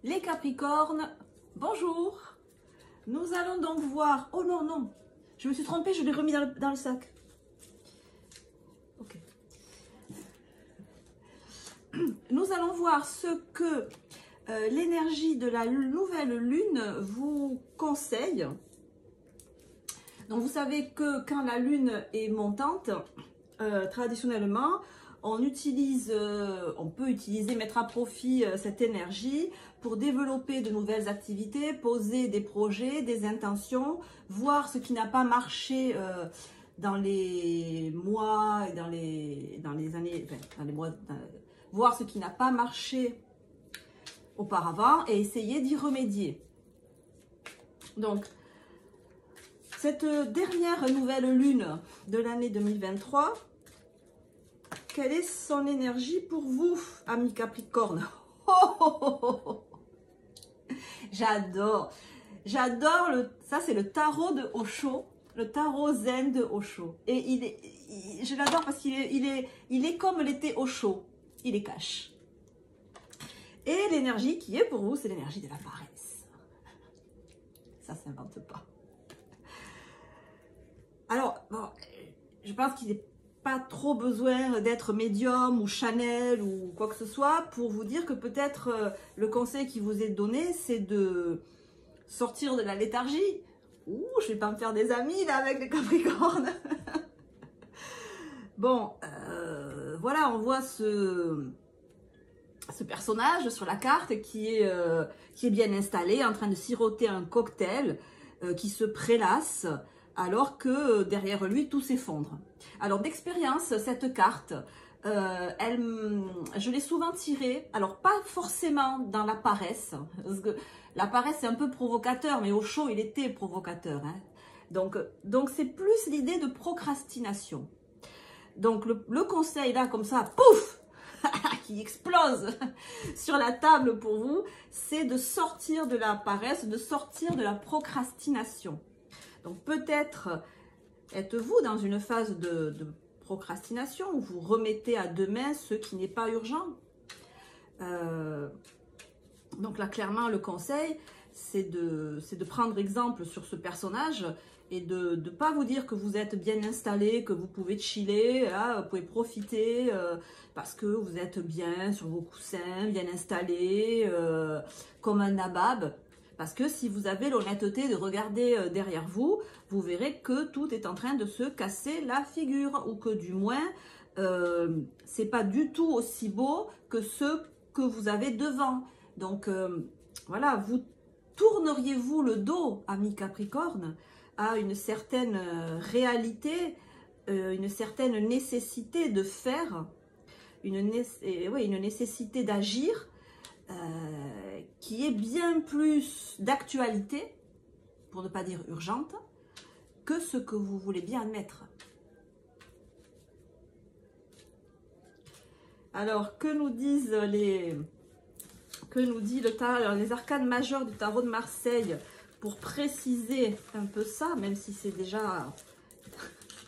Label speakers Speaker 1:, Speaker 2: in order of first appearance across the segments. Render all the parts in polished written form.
Speaker 1: Les Capricornes, bonjour. Nous allons donc voir... Oh non, non, je me suis trompée, je l'ai remis dans le sac. Ok. Nous allons voir ce que l'énergie de la nouvelle lune vous conseille. Donc vous savez que quand la lune est montante, traditionnellement, on peut utiliser, mettre à profit cette énergie pour développer de nouvelles activités, poser des projets, des intentions, voir ce qui n'a pas marché dans les mois et dans les années, enfin, voir ce qui n'a pas marché auparavant et essayer d'y remédier. Donc, cette dernière nouvelle lune de l'année 2023, quelle est son énergie pour vous, amis Capricorne? J'adore ça c'est le tarot de Osho, le tarot zen de Osho. Et je l'adore parce qu'il est comme l'était Osho, il est cash. Et l'énergie qui est pour vous, c'est l'énergie de la paresse. Ça s'invente pas. Alors, bon, je pense qu'il n'est pas trop besoin d'être médium ou Chanel ou quoi que ce soit pour vous dire que peut-être le conseil qui vous est donné, c'est de sortir de la léthargie. Ouh, je vais pas me faire des amis là avec les Capricornes. Bon, voilà, on voit ce personnage sur la carte qui est bien installé, en train de siroter un cocktail, qui se prélasse, alors que derrière lui, tout s'effondre. Alors, d'expérience, cette carte, je l'ai souvent tirée, alors pas forcément dans la paresse, parce que la paresse, c'est un peu provocateur, mais Osho, il était provocateur. Hein. Donc c'est plus l'idée de procrastination. Donc, le conseil, là, comme ça, pouf, qui explose sur la table pour vous, c'est de sortir de la paresse, de sortir de la procrastination. Donc peut-être êtes-vous dans une phase de procrastination où vous remettez à demain ce qui n'est pas urgent. Donc là, clairement, le conseil, c'est de prendre exemple sur ce personnage et de ne pas vous dire que vous êtes bien installé, que vous pouvez chiller, là, vous pouvez profiter parce que vous êtes bien sur vos coussins, bien installé, comme un nabab. Parce que si vous avez l'honnêteté de regarder derrière vous, vous verrez que tout est en train de se casser la figure. Ou que du moins, c'est pas du tout aussi beau que ce que vous avez devant. Donc voilà, vous tourneriez-vous le dos, amis Capricorne, à une certaine réalité, une certaine nécessité de faire, une nécessité d'agir, qui est bien plus d'actualité, pour ne pas dire urgente, que ce que vous voulez bien admettre. Alors, que nous disent les arcanes majeures du tarot de Marseille pour préciser un peu ça, même si c'est déjà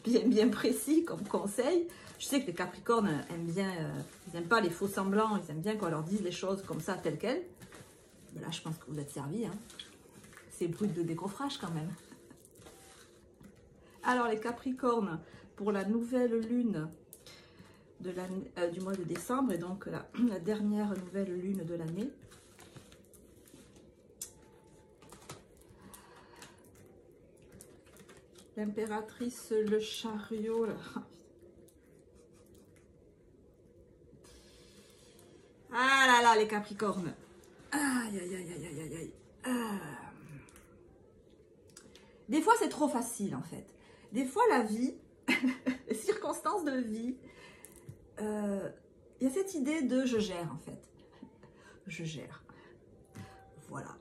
Speaker 1: bien précis comme conseil. Je sais que les Capricornes aiment bien, ils n'aiment pas les faux semblants, ils aiment bien qu'on leur dise les choses comme ça, telles quelles. Mais là, je pense que vous êtes servis. Hein. C'est brut de décoffrage quand même. Alors, les Capricornes, pour la nouvelle lune du mois de décembre, et donc la dernière nouvelle lune de l'année. L'impératrice, le chariot. Là. Ah là là, les Capricornes. Aïe, aïe, aïe, aïe, aïe, aïe. Des fois, c'est trop facile, en fait. Des fois, la vie, les circonstances de vie, il y a cette idée de je gère, en fait. Je gère. Voilà.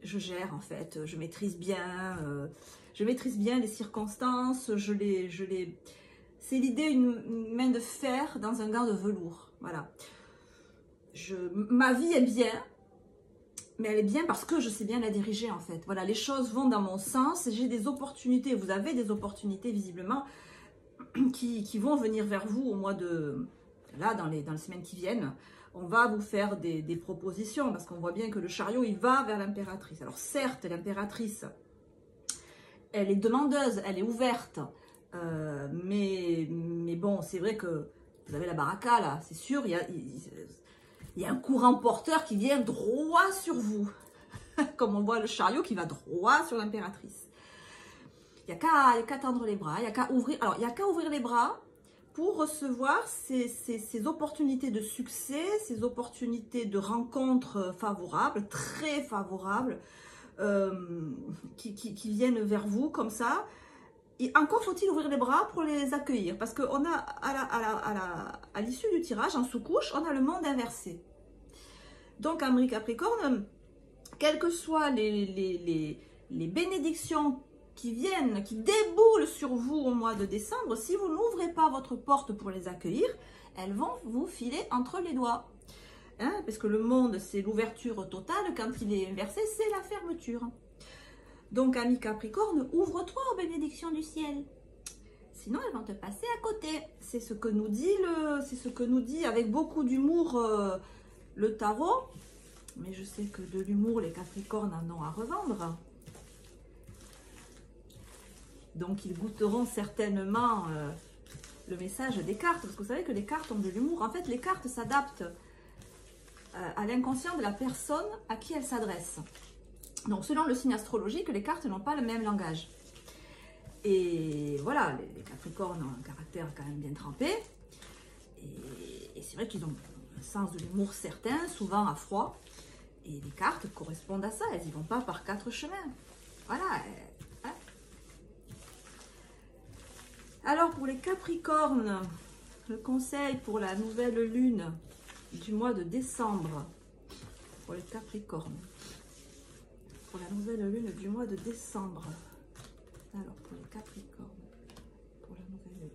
Speaker 1: Je gère, en fait. Je maîtrise bien les circonstances. C'est l'idée une main de fer dans un gant de velours. Voilà. Ma vie est bien, mais elle est bien parce que je sais bien la diriger, en fait. Voilà, les choses vont dans mon sens, j'ai des opportunités, vous avez des opportunités visiblement qui vont venir vers vous au mois de là, dans les semaines qui viennent, on va vous faire des propositions, parce qu'on voit bien que le chariot, il va vers l'impératrice. Alors certes, l'impératrice, elle est demandeuse, elle est ouverte, mais bon, c'est vrai que vous avez la baraka, là, c'est sûr, il y a un courant porteur qui vient droit sur vous, comme on voit le chariot qui va droit sur l'impératrice. Il n'y a qu'à tendre les bras, il n'y a qu'à ouvrir, alors il n'y a qu'à ouvrir les bras pour recevoir ces opportunités de succès, ces opportunités de rencontres favorables, très favorables, qui viennent vers vous comme ça. Et encore faut-il ouvrir les bras pour les accueillir, parce qu'on a à l'issue du tirage, en sous-couche, on a le monde inversé. Donc, Amis Capricorne, quelles que soient les bénédictions qui viennent, qui déboulent sur vous au mois de décembre, si vous n'ouvrez pas votre porte pour les accueillir, elles vont vous filer entre les doigts. Hein, parce que le monde, c'est l'ouverture totale. Quand il est inversé, c'est la fermeture. Donc, ami Capricorne, ouvre-toi aux bénédictions du ciel. Sinon, elles vont te passer à côté. C'est ce que nous dit avec beaucoup d'humour le tarot. Mais je sais que de l'humour, les Capricornes en ont à revendre. Donc, ils goûteront certainement le message des cartes. Parce que vous savez que les cartes ont de l'humour. En fait, les cartes s'adaptent à l'inconscient de la personne à qui elles s'adressent. Donc, selon le signe astrologique, les cartes n'ont pas le même langage. Et voilà, les Capricornes ont un caractère quand même bien trempé. Et c'est vrai qu'ils ont un sens de l'humour certain, souvent à froid. Et les cartes correspondent à ça. Elles n'y vont pas par quatre chemins. Voilà. Alors, pour les Capricornes, le conseil pour la nouvelle lune du mois de décembre, pour les Capricornes, pour la nouvelle lune du mois de décembre, alors pour les Capricornes, pour la nouvelle lune.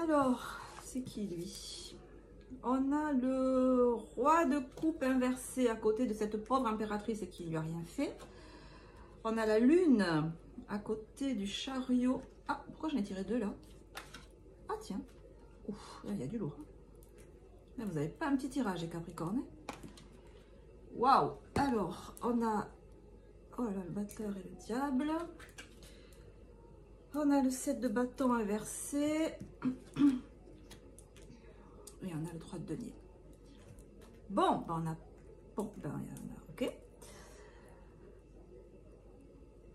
Speaker 1: Alors, c'est qui lui? On a le roi de coupe inversé à côté de cette pauvre impératrice qui ne lui a rien fait. On a la lune à côté du chariot. Ah, pourquoi j'en ai tiré deux là? Ah tiens, ouf, là il y a du lourd. Là, vous n'avez pas un petit tirage, les Capricornes. Waouh! Alors, on a, oh là, le batteur et le diable. On a le 7 de bâton inversé. Et on a le 3 de denier. Bon, ben on a... Bon, ben ok.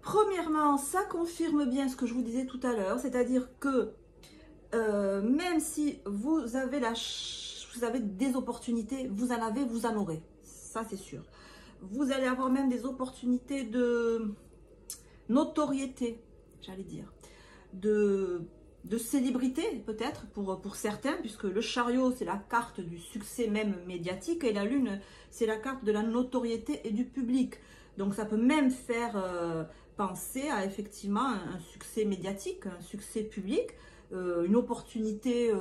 Speaker 1: Premièrement, ça confirme bien ce que je vous disais tout à l'heure. C'est-à-dire que même si vous avez des opportunités, vous en avez, vous en aurez. Ça, c'est sûr. Vous allez avoir même des opportunités de notoriété, j'allais dire. De célébrité peut-être pour certains, puisque le chariot c'est la carte du succès même médiatique et la lune c'est la carte de la notoriété et du public. Donc ça peut même faire penser à effectivement un succès médiatique, un succès public, une opportunité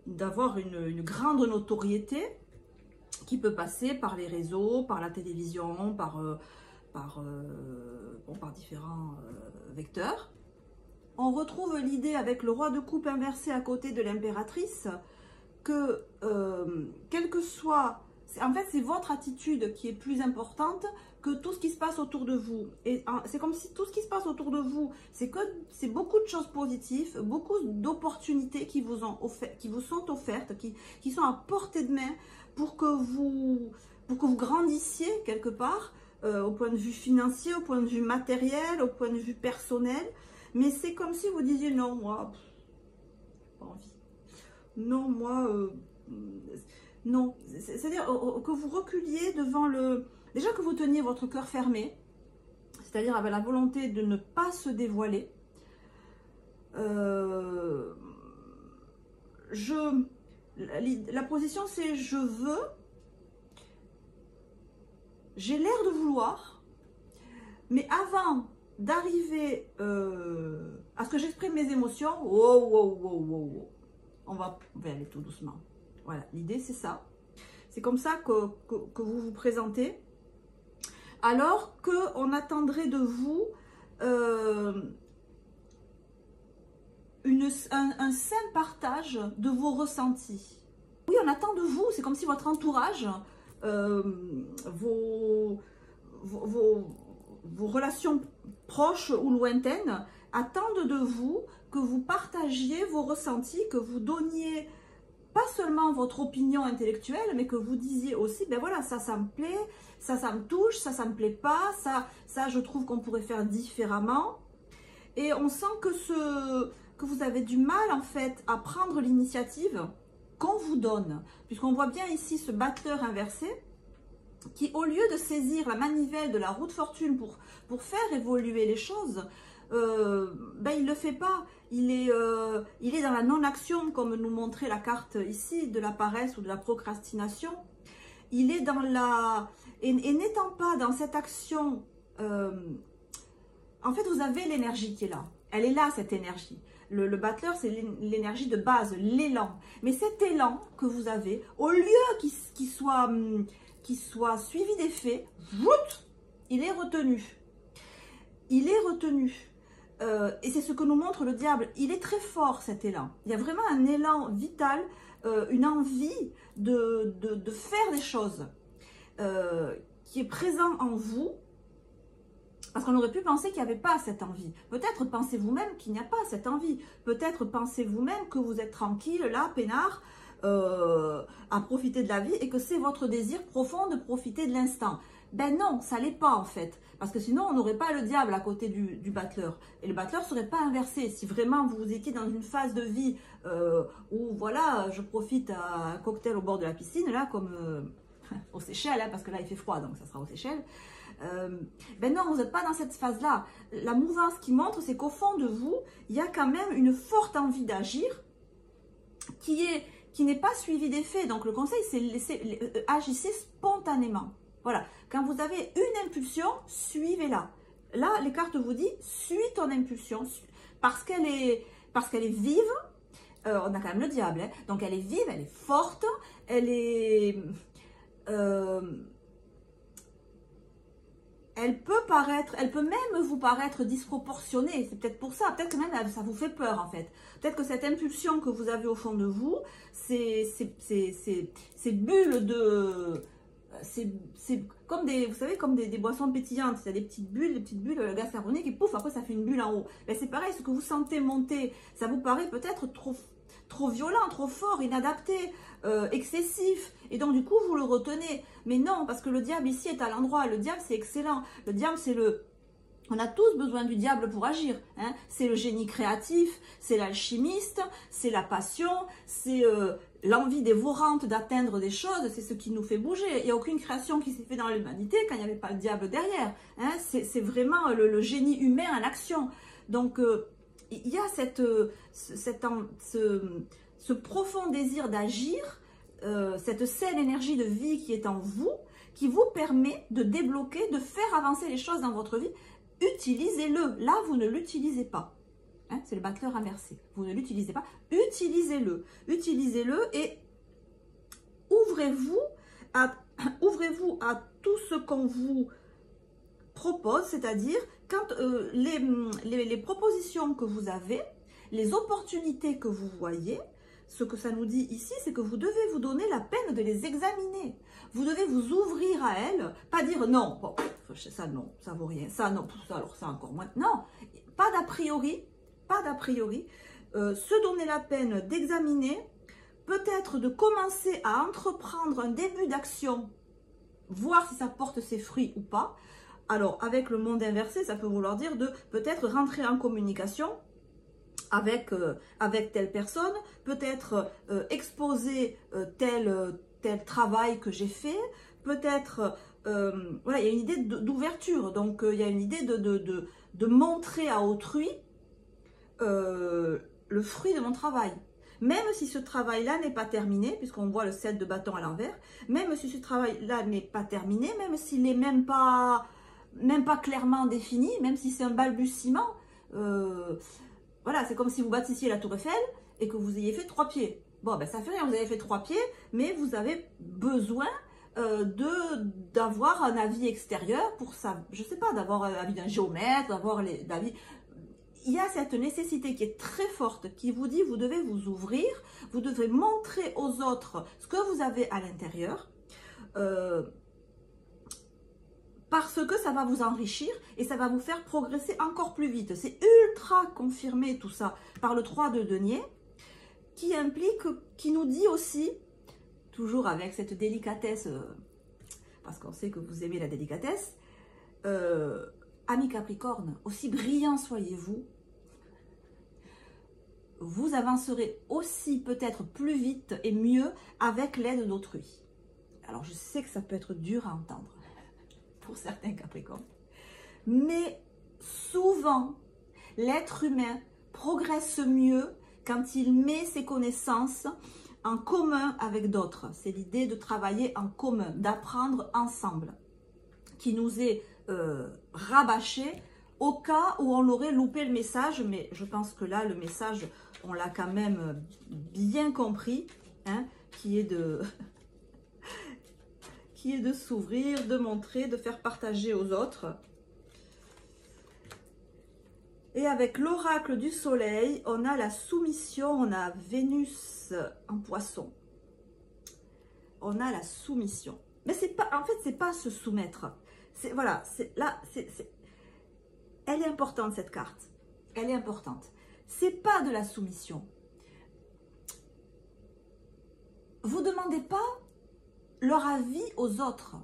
Speaker 1: d'avoir une grande notoriété qui peut passer par les réseaux, par la télévision, par différents vecteurs. On retrouve l'idée avec le roi de coupe inversé à côté de l'impératrice que, quel que soit, en fait c'est votre attitude qui est plus importante que tout ce qui se passe autour de vous. Et c'est comme si tout ce qui se passe autour de vous, c'est beaucoup de choses positives, beaucoup d'opportunités qui vous sont offertes, qui sont à portée de main pour que vous grandissiez quelque part, au point de vue financier, au point de vue matériel, au point de vue personnel. Mais c'est comme si vous disiez non, moi, pas envie. Non, moi, non. C'est-à-dire que vous reculiez devant le... Déjà que vous teniez votre cœur fermé, c'est-à-dire avec la volonté de ne pas se dévoiler. La position c'est je veux, j'ai l'air de vouloir, mais avant d'arriver à ce que j'exprime mes émotions, wow, wow, wow, wow, wow. On va y aller tout doucement. Voilà, l'idée c'est ça. C'est comme ça que vous vous présentez. Alors qu'on attendrait de vous un sain partage de vos ressentis. Oui, on attend de vous, c'est comme si votre entourage, vos relations proches ou lointaines attendent de vous que vous partagiez vos ressentis, que vous donniez pas seulement votre opinion intellectuelle, mais que vous disiez aussi, ben voilà, ça me plaît, ça me touche, ça me plaît pas, ça je trouve qu'on pourrait faire différemment. Et on sent que vous avez du mal en fait à prendre l'initiative qu'on vous donne. Puisqu'on voit bien ici ce battleur inversé qui, au lieu de saisir la manivelle de la roue de fortune pour faire évoluer les choses, ben il ne le fait pas. Il est dans la non-action, comme nous montrait la carte ici, de la paresse ou de la procrastination. Il est dans la... Et n'étant pas dans cette action, en fait, vous avez l'énergie qui est là. Elle est là, cette énergie. Le battleur, c'est l'énergie de base, l'élan. Mais cet élan que vous avez, au lieu qu'il soit suivi des faits, il est retenu. Il est retenu. Et c'est ce que nous montre le diable. Il est très fort, cet élan. Il y a vraiment un élan vital, une envie de faire des choses qui est présent en vous. Parce qu'on aurait pu penser qu'il n'y avait pas cette envie. Peut-être pensez vous-même qu'il n'y a pas cette envie. Peut-être pensez vous-même que vous êtes tranquille, là, peinard, à profiter de la vie et que c'est votre désir profond de profiter de l'instant. Ben non, ça l'est pas en fait. Parce que sinon, on n'aurait pas le diable à côté du battleur. Et le battleur ne serait pas inversé. Si vraiment vous étiez dans une phase de vie où, voilà, je profite à un cocktail au bord de la piscine, là, comme aux Seychelles, hein, parce que là, il fait froid, donc ça sera aux Seychelles. Ben non, vous n'êtes pas dans cette phase-là. La mouvance qui montre, c'est qu'au fond de vous, il y a quand même une forte envie d'agir qui n'est pas suivie des faits. Donc le conseil, c'est agissez spontanément. Voilà, quand vous avez une impulsion, suivez-la. Là, les cartes vous disent, suis ton impulsion, parce qu'elle est vive. On a quand même le diable, hein. Donc elle est vive, elle est forte, elle est... elle peut même vous paraître disproportionnée. C'est peut-être pour ça, peut-être que même ça vous fait peur en fait. Peut-être que cette impulsion que vous avez au fond de vous, ces bulles de... C'est comme des, vous savez, comme des boissons pétillantes. Il y a des petites bulles, le gaz carbonique, et pouf, après ça fait une bulle en haut. Ben, c'est pareil, ce que vous sentez monter, ça vous paraît peut-être trop violent, trop fort, inadapté, excessif. Et donc, du coup, vous le retenez. Mais non, parce que le diable ici est à l'endroit. Le diable, c'est excellent. Le diable, c'est le... On a tous besoin du diable pour agir. Hein. C'est le génie créatif, c'est l'alchimiste, c'est la passion, c'est l'envie dévorante d'atteindre des choses, c'est ce qui nous fait bouger. Il n'y a aucune création qui s'est faite dans l'humanité quand il n'y avait pas le diable derrière. Hein. C'est vraiment le génie humain en action. Donc, il y a ce profond désir d'agir, cette saine énergie de vie qui est en vous, qui vous permet de débloquer, de faire avancer les choses dans votre vie. Utilisez-le. Là, vous ne l'utilisez pas. Hein, c'est le battleur inversé. Vous ne l'utilisez pas. Utilisez-le. Utilisez-le et ouvrez-vous à tout ce qu'on vous propose, c'est-à-dire quand les propositions que vous avez, les opportunités que vous voyez, ce que ça nous dit ici, c'est que vous devez vous donner la peine de les examiner. Vous devez vous ouvrir à elles, pas dire non, bon, ça non, ça vaut rien, ça non, ça alors ça encore moins. Non, pas d'a priori, pas d'a priori. Se donner la peine d'examiner, peut-être de commencer à entreprendre un début d'action, voir si ça porte ses fruits ou pas. Alors, avec le monde inversé, ça peut vouloir dire de peut-être rentrer en communication avec telle personne, peut-être exposer tel travail que j'ai fait, peut-être, voilà, il y a une idée d'ouverture, donc il y a une idée de montrer à autrui le fruit de mon travail. Même si ce travail-là n'est pas terminé, puisqu'on voit le 7 de bâton à l'envers, même si ce travail-là n'est pas terminé, même s'il n'est même pas clairement défini, même si c'est un balbutiement, voilà, c'est comme si vous bâtissiez la Tour Eiffel et que vous ayez fait 3 pieds. Bon, ben ça fait rien, vous avez fait 3 pieds, mais vous avez besoin d'avoir un avis extérieur pour ça, je sais pas, d'avoir l'avis d'un géomètre, d'avoir l'avis. Il y a cette nécessité qui est très forte, qui vous dit vous devez vous ouvrir, vous devez montrer aux autres ce que vous avez à l'intérieur, parce que ça va vous enrichir et ça va vous faire progresser encore plus vite. C'est ultra confirmé tout ça par le 3 de denier, qui nous dit aussi, toujours avec cette délicatesse, parce qu'on sait que vous aimez la délicatesse, amis Capricorne, aussi brillants soyez-vous, vous avancerez aussi peut-être plus vite et mieux avec l'aide d'autrui. Alors je sais que ça peut être dur à entendre pour certains Capricornes, mais souvent l'être humain progresse mieux quand il met ses connaissances en commun avec d'autres. C'est l'idée de travailler en commun, d'apprendre ensemble, qui nous est rabâché au cas où on aurait loupé le message. Mais je pense que là, le message, on l'a quand même bien compris, hein, qui est de s'ouvrir, de montrer, de faire partager aux autres. Et avec l'oracle du soleil, on a la soumission, on a Vénus en poisson. On a la soumission. Mais c'est pas, en fait, c'est pas se soumettre. Voilà, elle est importante cette carte. Elle est importante. C'est pas de la soumission. Vous demandez pas leur avis aux autres.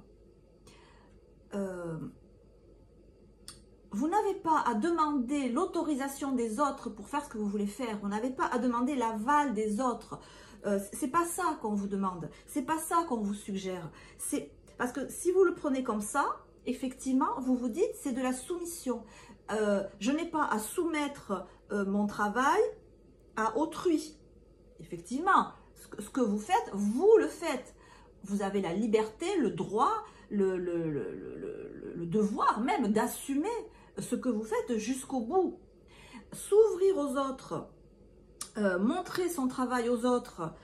Speaker 1: Vous n'avez pas à demander l'autorisation des autres pour faire ce que vous voulez faire. Vous n'avez pas à demander l'aval des autres. C'est pas ça qu'on vous demande. C'est pas ça qu'on vous suggère. C'est parce que si vous le prenez comme ça, effectivement, vous vous dites c'est de la soumission. Je n'ai pas à soumettre mon travail à autrui. Effectivement, ce que vous faites, vous le faites. Vous avez la liberté, le droit, le devoir même d'assumer ce que vous faites jusqu'au bout. S'ouvrir aux autres, montrer son travail aux autres,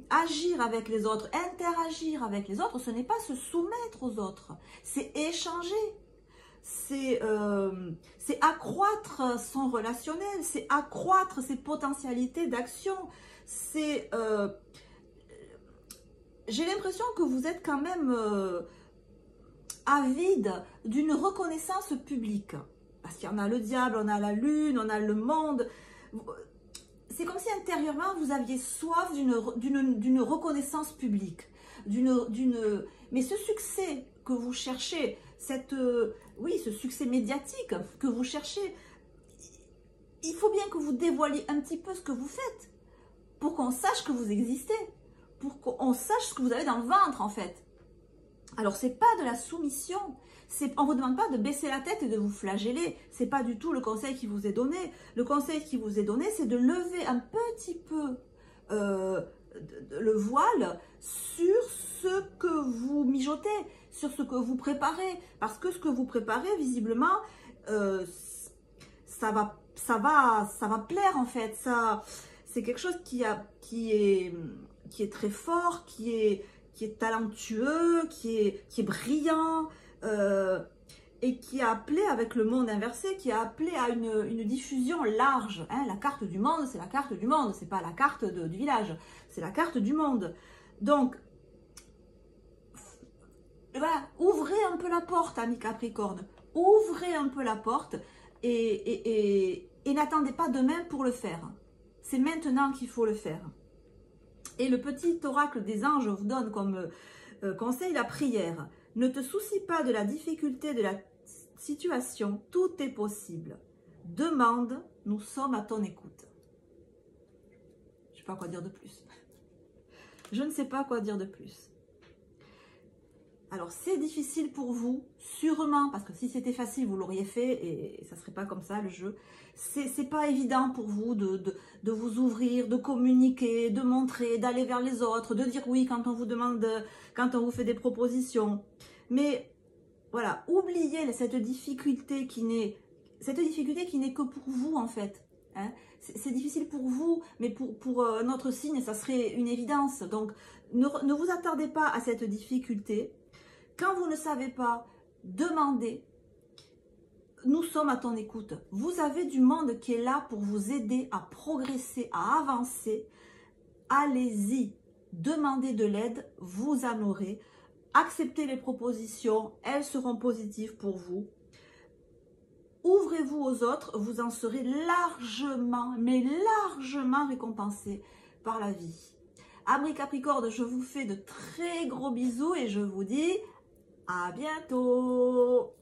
Speaker 1: agir avec les autres, interagir avec les autres, ce n'est pas se soumettre aux autres, c'est échanger. C'est accroître son relationnel, c'est accroître ses potentialités d'action. C'est j'ai l'impression que vous êtes quand même avide d'une reconnaissance publique. Parce qu'il y en a le diable, on a la lune, on a le monde. C'est comme si intérieurement vous aviez soif d'une reconnaissance publique. Mais ce succès que vous cherchez, oui, ce succès médiatique que vous cherchez, il faut bien que vous dévoiliez un petit peu ce que vous faites pour qu'on sache que vous existez, pour qu'on sache ce que vous avez dans le ventre en fait. Alors c'est pas de la soumission, on ne vous demande pas de baisser la tête et de vous flageller, c'est pas du tout le conseil qui vous est donné. Le conseil qui vous est donné, c'est de lever un petit peu le voile sur ce que vous mijotez, sur ce que vous préparez, parce que ce que vous préparez, visiblement, ça va plaire en fait. C'est quelque chose qui est très fort, qui est talentueux, qui est brillant, et qui a appelé avec le monde inversé, qui a appelé à une diffusion large. Hein. La carte du monde, c'est la carte du monde, c'est pas la carte du village, c'est la carte du monde. Donc, voilà, ouvrez un peu la porte, amis Capricorne, ouvrez un peu la porte et n'attendez pas demain pour le faire. C'est maintenant qu'il faut le faire. Et le petit oracle des anges vous donne comme conseil la prière. Ne te soucie pas de la difficulté de la situation, tout est possible. Demande, nous sommes à ton écoute. Je ne sais pas quoi dire de plus. Je ne sais pas quoi dire de plus. Alors, c'est difficile pour vous, sûrement, parce que si c'était facile, vous l'auriez fait et ça ne serait pas comme ça le jeu. C'est pas évident pour vous de vous ouvrir, de communiquer, de montrer, d'aller vers les autres, de dire oui quand on vous demande, quand on vous fait des propositions. Mais voilà, oubliez cette difficulté qui n'est que pour vous en fait. Hein. C'est difficile pour vous, mais pour notre signe, ça serait une évidence. Donc, ne vous attardez pas à cette difficulté. Quand vous ne savez pas, demandez. Nous sommes à ton écoute. Vous avez du monde qui est là pour vous aider à progresser, à avancer. Allez-y, demandez de l'aide, vous en aurez. Acceptez les propositions, elles seront positives pour vous. Ouvrez-vous aux autres, vous en serez largement, mais largement récompensé par la vie. Amis Capricorne, je vous fais de très gros bisous et je vous dis à bientôt.